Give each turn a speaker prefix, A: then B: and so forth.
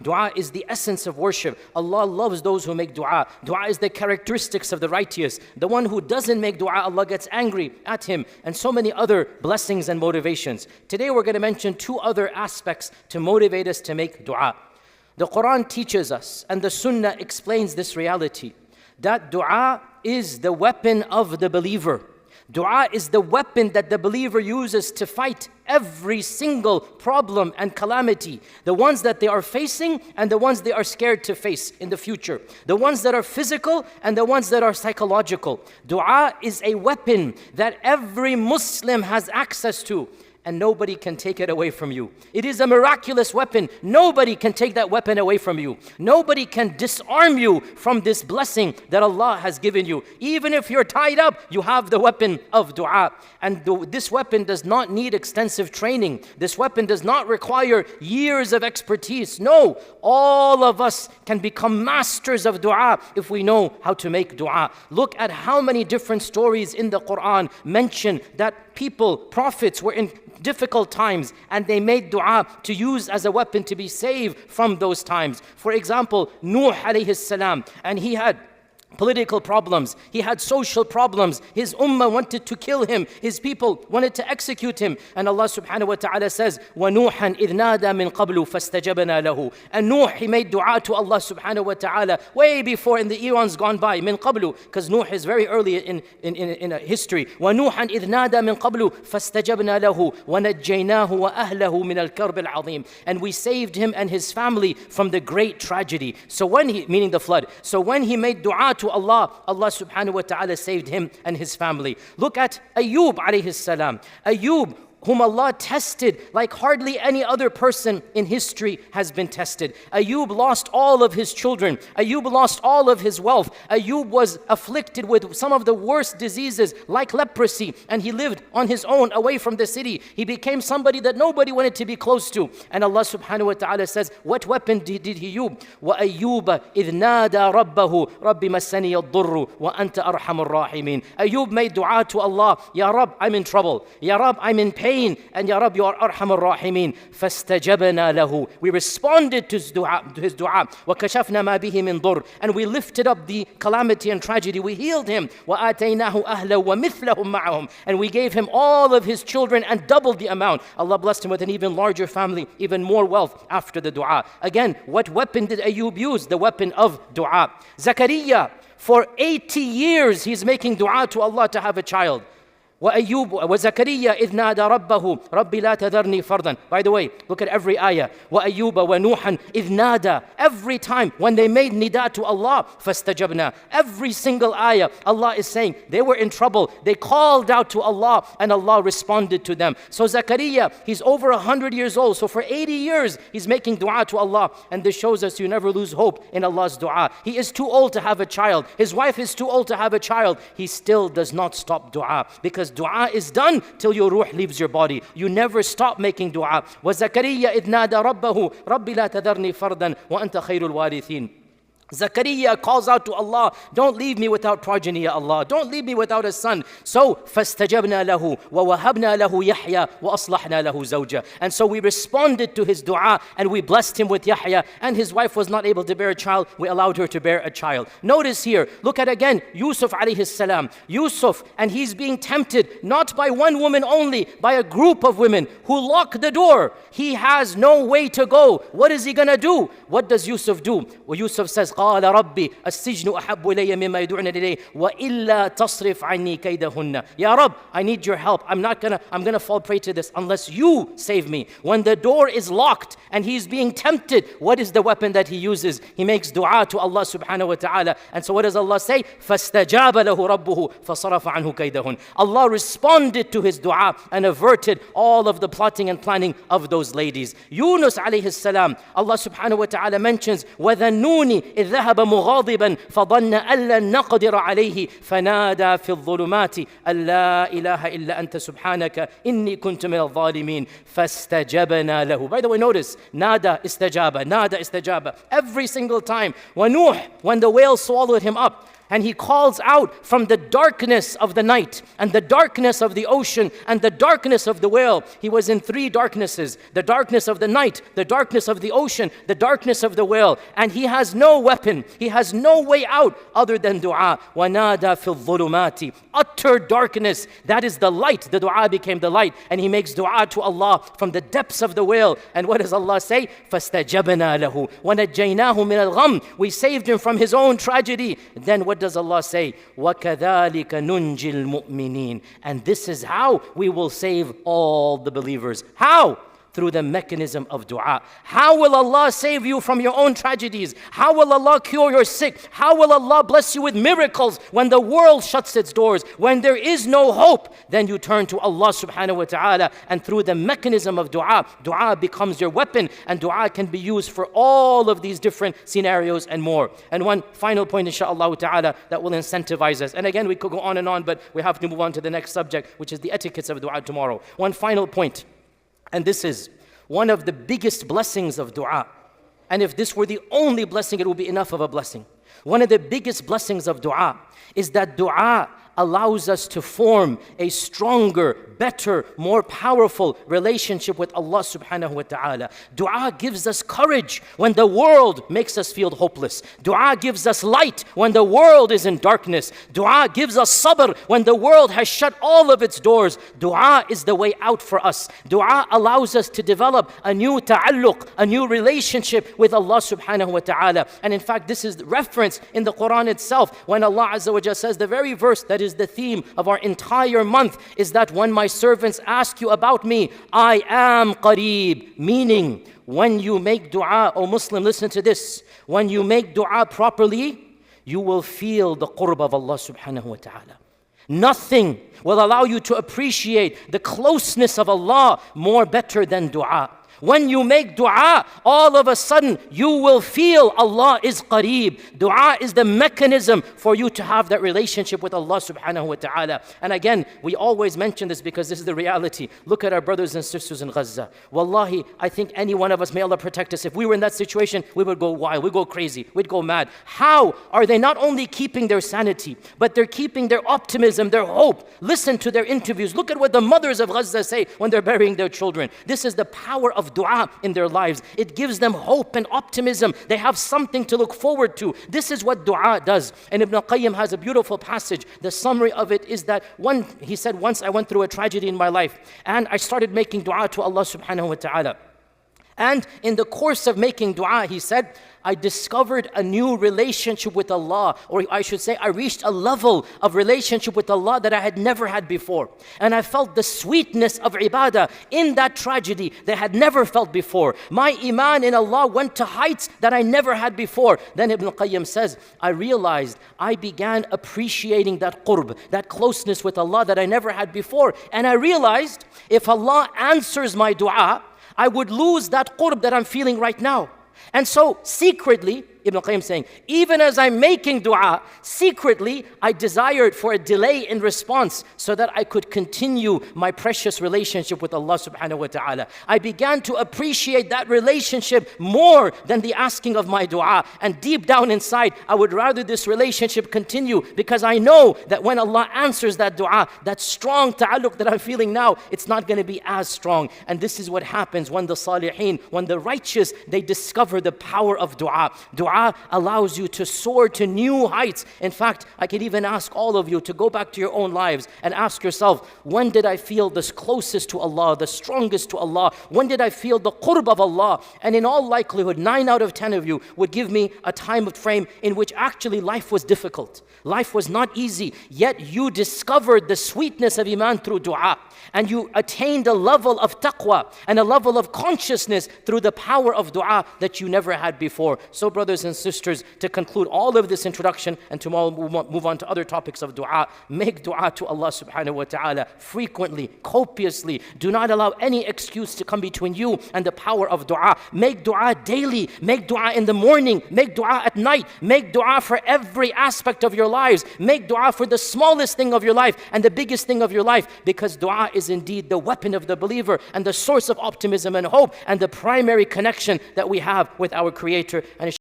A: Dua is the essence of worship. Allah loves those who make dua. Dua is the characteristics of the righteous. The one who doesn't make dua, Allah gets angry at him, and so many other blessings and motivations. Today we're going to mention two other aspects to motivate us to make dua. The Quran teaches us, and the Sunnah explains this reality, that dua is the weapon of the believer. Dua is the weapon that the believer uses to fight every single problem and calamity. The ones that they are facing and the ones they are scared to face in the future. The ones that are physical and the ones that are psychological. Dua is a weapon that every Muslim has access to, and nobody can take it away from you. It is a miraculous weapon. Nobody can take that weapon away from you. Nobody can disarm you from this blessing that Allah has given you. Even if you're tied up, you have the weapon of dua. And this weapon does not need extensive training. This weapon does not require years of expertise. No, all of us can become masters of dua if we know how to make dua. Look at how many different stories in the Quran mention that people, prophets, were in difficult times and they made dua to use as a weapon to be saved from those times. For example, Nuh alayhi salam, and he had political problems, he had social problems, his ummah wanted to kill him, his people wanted to execute him, and Allah subhanahu wa ta'ala says, وَنُوحًا إِذْ نَادَى مِنْ قَبْلُ فَاسْتَجَبْنَا لَهُ. And Nuh, he made dua to Allah subhanahu wa ta'ala way before, in the eons gone by, min qablu, because Nuh is very early in history. وَنُوحًا إِذْ نَادَى مِنْ قَبْلُ فَاسْتَجَبْنَا لَهُ وَنَجَّيْنَاهُ وَأَهْلَهُ مِنَ الْكَرْبِ الْعَظِيمِ. And we saved him and his family from the great tragedy. So when he, meaning the flood, so when he made dua to Allah, Allah subhanahu wa ta'ala saved him and his family. Look at Ayyub alayhi salam. Ayyub, whom Allah tested like hardly any other person in history has been tested. Ayyub lost all of his children. Ayyub lost all of his wealth. Ayyub was afflicted with some of the worst diseases like leprosy, and he lived on his own away from the city. He became somebody that nobody wanted to be close to. And Allah subhanahu wa ta'ala says, what weapon did he use? وَأَيُّوبَ إِذْ نَادَى رَبَّهُ رَبِّ مَسَّنِيَ الضُّرُّ وَأَنْتَ أَرْحَمُ الرَّاحِمِينَ. Ayyub made dua to Allah, Ya Rab, I'm in trouble. Ya Rab, I'm in pain. And Ya Rab, you are Arham al-Rahimin. فَاسْتَجَبْنَا لَهُ. We responded to his dua. وَكَشَفْنَا مَا بِهِ مِنْ ضُرٍّ. And we lifted up the calamity and tragedy. We healed him. وَآتَيْنَاهُ أَهْلَهُ وَمِثْلَهُم مَعَهُم. And we gave him all of his children and doubled the amount. Allah blessed him with an even larger family, even more wealth after the dua. Again, what weapon did Ayyub use? The weapon of dua. Zakaria, for 80 years he's making dua to Allah to have a child. وَأَيُّوبُ وَزَكَرِيَّا إِذْ نَادَى رَبَّهُ رَبِّ لَا تَذَرْنِي فَرْدًا. By the way, look at every ayah. وَأَيُّوبَ وَنُوحًا إِذْ نَادَى. Every time when they made nida to Allah, فَاسْتَجَبْنَا. Every single ayah, Allah is saying they were in trouble. They called out to Allah and Allah responded to them. So Zakaria, he's over 100 years old. So for 80 years, he's making dua to Allah. And this shows us you never lose hope in Allah's dua. He is too old to have a child. His wife is too old to have a child. He still does not stop dua, because dua is done till your ruh leaves your body. You never stop making dua. وَزَكَرِيَّا إِذْ نَادَى رَبَّهُ رَبِّ لَا تَذَرْنِي فَرْدًا وَأَنْتَ خَيْرُ الْوَارِثِينَ. Zakaria calls out to Allah, don't leave me without progeny, Ya Allah. Don't leave me without a son. So, فَاسْتَجَبْنَا لَهُ وَوَهَبْنَا لَهُ يَحْيَا وَأَصْلَحْنَا لَهُ زَوْجًا. And so we responded to his dua and we blessed him with Yahya, and his wife was not able to bear a child. We allowed her to bear a child. Notice here, look at again, Yusuf alayhi salam. Yusuf, and he's being tempted not by one woman only, by a group of women who lock the door. He has no way to go. What is he going to do? What does Yusuf do? Well, Yusuf says, قال ربي السجن أحب إلي مما يدعون إليه وإلا تصرف عني كيدهن. Ya Rab, I need your help. I'm gonna fall prey to this unless you save me. When the door is locked and he's being tempted, what is the weapon that he uses? He makes dua to Allah subhanahu wa ta'ala. And so what does Allah say? فَاسْتَجَابَ لَهُ رَبُّهُ فَصَرَفَ عَنْهُ كَيْدَهُنْ. Allah responded to his dua and averted all of the plotting and planning of those ladies. Yunus alayhi salam, Allah subhanahu wa ta'ala mentions, وَذَنُّونِ إِذْ ذهب مغاضبا فظن أن لن نقدر عليه فنادى في الظلمات أن لا إله إلا أنت سبحانك إني كنت من الظالمين فاستجبنا له. By the way, notice, nada istajaba, nada istajaba. Every single time. وَنُوح, when the whale swallowed him up, And he calls out from the darkness of the night and the darkness of the ocean and the darkness of the whale. He was in three darknesses: the darkness of the night, the darkness of the ocean, the darkness of the whale. And he has no weapon, he has no way out other than dua. وَنَادَى فِي الظُّلُمَاتِ, utter darkness. That is the light. The dua became the light. And he makes dua to Allah from the depths of the whale. And what does Allah say? فَاسْتَجَبْنَا لَهُ وَنَجَّيْنَاهُ مِنَ الْغَمِّ. We saved him from his own tragedy. Then what does Allah say? وَكَذَلِكَ نُنْجِي الْمُؤْمِنِينَ. And this is how we will save all the believers. How? Through the mechanism of dua. How will Allah save you from your own tragedies? How will Allah cure your sick? How will Allah bless you with miracles when the world shuts its doors? When there is no hope, then you turn to Allah subhanahu wa ta'ala, and through the mechanism of dua, dua becomes your weapon, and dua can be used for all of these different scenarios and more. And one final point, inshaAllah ta'ala, that will incentivize us. And again, we could go on and on, but we have to move on to the next subject, which is the etiquettes of dua tomorrow. One final point. And this is one of the biggest blessings of dua. And if this were the only blessing, it would be enough of a blessing. One of the biggest blessings of dua is that dua allows us to form a stronger, better, more powerful relationship with Allah subhanahu wa ta'ala. Dua gives us courage when the world makes us feel hopeless. Dua gives us light when the world is in darkness. Dua gives us sabr when the world has shut all of its doors. Dua is the way out for us. Dua allows us to develop a new ta'alluq, a new relationship with Allah subhanahu wa ta'ala. And in fact, this is referenced in the Quran itself when Allah Azza wa Jalla says, the very verse that is the theme of our entire month is that when my servants ask you about me, I am qareeb. Meaning, when you make dua, O Muslim, listen to this. When you make dua properly, you will feel the qurb of Allah subhanahu wa ta'ala. Nothing will allow you to appreciate the closeness of Allah more better than dua. When you make dua, all of a sudden you will feel Allah is qareeb. Dua is the mechanism for you to have that relationship with Allah subhanahu wa ta'ala. And again, we always mention this because this is the reality. Look at our brothers and sisters in Gaza. Wallahi, I think any one of us, may Allah protect us, if we were in that situation, we would go wild, we'd go crazy, we'd go mad. How are they not only keeping their sanity, but they're keeping their optimism, their hope? Listen to their interviews. Look at what the mothers of Gaza say when they're burying their children. This is the power of dua in their lives. It gives them hope and optimism. They have something to look forward to. This is what dua does. And Ibn Qayyim has a beautiful passage. The summary of it is that he said, once I went through a tragedy in my life and I started making dua to Allah subhanahu wa ta'ala. And in the course of making dua, he said, I discovered a new relationship with Allah, or I should say, I reached a level of relationship with Allah that I had never had before. And I felt the sweetness of ibadah in that tragedy that I had never felt before. My iman in Allah went to heights that I never had before. Then Ibn Qayyim says, I realized I began appreciating that qurb, that closeness with Allah that I never had before. And I realized if Allah answers my dua, I would lose that qurb that I'm feeling right now. And so secretly, Ibn Qayyim saying, even as I'm making dua, secretly I desired for a delay in response so that I could continue my precious relationship with Allah subhanahu wa ta'ala. I began to appreciate that relationship more than the asking of my dua. And deep down inside, I would rather this relationship continue because I know that when Allah answers that dua, that strong ta'alluq that I'm feeling now, it's not going to be as strong. And this is what happens when the salihin, when the righteous, they discover the power of dua. Dua allows you to soar to new heights. In fact, I could even ask all of you to go back to your own lives and ask yourself, when did I feel the closest to Allah, the strongest to Allah? When did I feel the qurb of Allah? And in all likelihood, 9 out of 10 of you would give me a time frame in which actually life was difficult. Life was not easy, yet you discovered the sweetness of iman through dua. And you attained a level of taqwa and a level of consciousness through the power of dua that you never had before. So brothers and sisters, to conclude all of this introduction, and tomorrow we'll move on to other topics of dua, make dua to Allah subhanahu wa ta'ala frequently, copiously. Do not allow any excuse to come between you and the power of dua. Make dua daily, make dua in the morning, make dua at night, make dua for every aspect of your lives. Make dua for the smallest thing of your life and the biggest thing of your life, because dua is indeed the weapon of the believer and the source of optimism and hope and the primary connection that we have with our Creator. And